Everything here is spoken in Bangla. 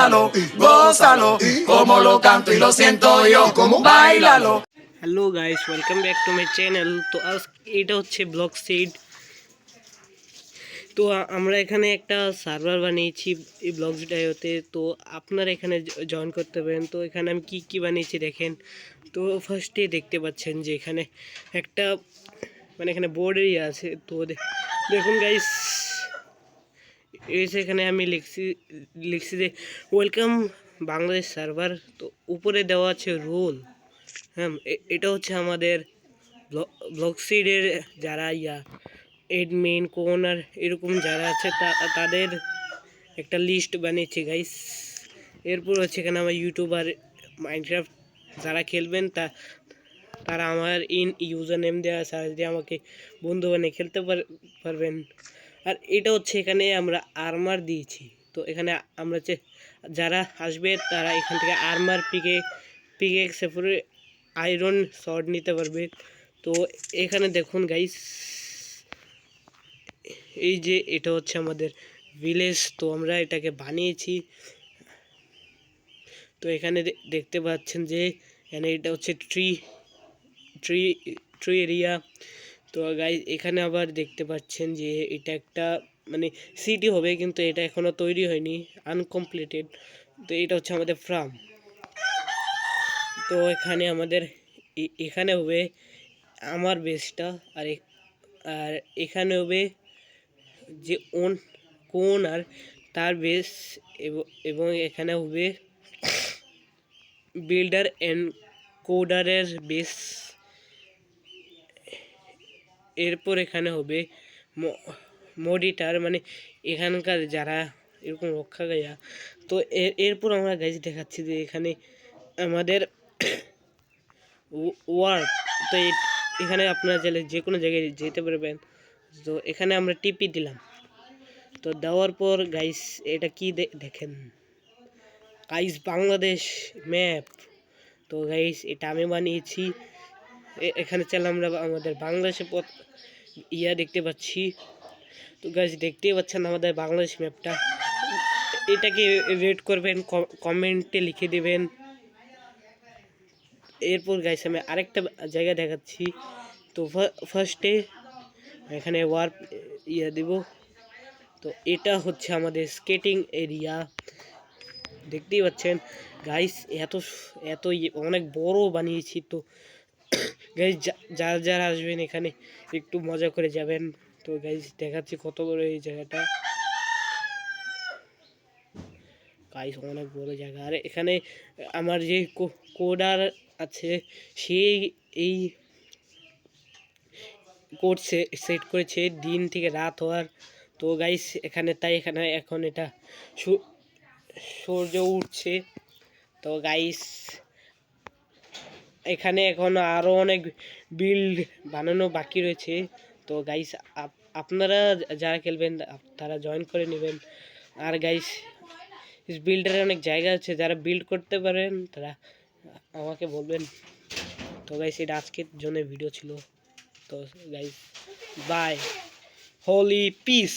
Báilalo, gózalo, como lo canto y lo siento yo, como báilalo. Hello guys, welcome back to my channel. তো আজ এটা হচ্ছে ব্লগ সিড। তো আমরা এখানে একটা সার্ভার বানিয়েছি এই ব্লগসটাতে। তো আপনারা এখানে জয়েন করতে পারেন। তো এখানে আমি কি বানিয়েছি দেখেন। তো ফার্স্টে দেখতে পাচ্ছেন যে এখানে একটা এখানে বোর্ডেরই আছে। তো দেখুন গাইস, এখানে আমি লিখছি যে ওয়েলকাম বাংলাদেশ সার্ভার। তো উপরে দেওয়া আছে রোল। হ্যাঁ, এটা হচ্ছে আমাদের ব্লগ সিডের যারা এডমিন কোনার এরকম যারা আছে তাদের একটা লিস্ট বানিয়েছি গাইস। এরপর হচ্ছে এখানে আমার ইউটিউবার মাইনক্রাফট যারা খেলবেন তারা আমার ইউজার নেম দেওয়া সার্চ দিয়ে আমাকে বন্ধু বানিয়ে খেলতে পারবেন। আর এটা হচ্ছে এখানে আমরা আর্মার দিয়েছি। তো এখানে আমরা যারা আসবে তারা এখান থেকে আর্মার পিকেক্স এরপরে আয়রন শর্ট নিতে পারবে। তো এখানে দেখুন গাইস, এই যে এটা হচ্ছে আমাদের ভিলেজ। তো আমরা এটাকে বানিয়েছি। তো এখানে দেখতে পাচ্ছেন যে এখানে এটা হচ্ছে ট্রি এরিয়া। তো গাইস এখানে আবার দেখতে পাচ্ছেন যে এটা একটা সিটি হবে, কিন্তু এটা এখনো তৈরি হয়নি, আনকমপ্লিটেড। তো এটা হচ্ছে আমাদের ফার্ম। তো এখানে আমাদের এখানে হবে আমার বেসটা, আর এখানে হবে যে কোন আর তার বেস, এবং এখানে হবে বিল্ডার এন্ড কোডারের বেস। এরপর এখানে হবে মডিটার, এখানকার যারা এরকম রক্ষা গায়া। তো এরপর আমরা গাইজ দেখাচ্ছি যে এখানে আমাদের ওয়ার্ক। তো এখানে আপনারা যে কোনো জায়গায় যেতে পারবেন। তো এখানে আমরা টিপি দিলাম। তো দেওয়ার পর গাইস এটা কি দেখেন গাইস, বাংলাদেশ ম্যাপ। তো গাইস এটা আমি বানিয়েছি। এখানে চাইলে আমরা আমাদের বাংলাদেশের দেখতে পাচ্ছি। তো গাইস দেখতেই পাচ্ছেন আমাদের বাংলাদেশ ম্যাপটা। এটাকে রেট করবেন, কমেন্টে লিখে দেবেন। এরপর গাইস আমি আরেকটা জায়গা দেখাচ্ছি। তো ফার্স্টে এখানে ওয়ার্প দিব। তো এটা হচ্ছে আমাদের স্কেটিং এরিয়া, দেখতেই পাচ্ছেন গাইস। এত অনেক বড় বানিয়েছি। তো গাইস যারা আসবেন এখানে একটু মজা করে যাবেন। তো গাইস দেখাচ্ছি কত বড় এই জায়গাটা। গাইস অনেক বড় জায়গা। আর এখানে আমার যে কোডার আছে সে এই কোড সেট করেছে দিন থেকে রাত হওয়ার। তো গাইস এখানে এখন এটা সূর্য উঠছে। তো গাইস এখানে এখন আরো অনেক বিল্ড বানানো বাকি রয়েছে। তো গাইস আপনারা যারা খেলবেন তারা জয়েন করে নেবেন। আর গাইস বিল্ডারে অনেক জায়গা আছে, যারা বিল্ড করতে পারেন তারা আমাকে বলবেন। তো গাইস এটা আজকের জন্য ভিডিও ছিল। তো গাইস বাই, হোলি পিস।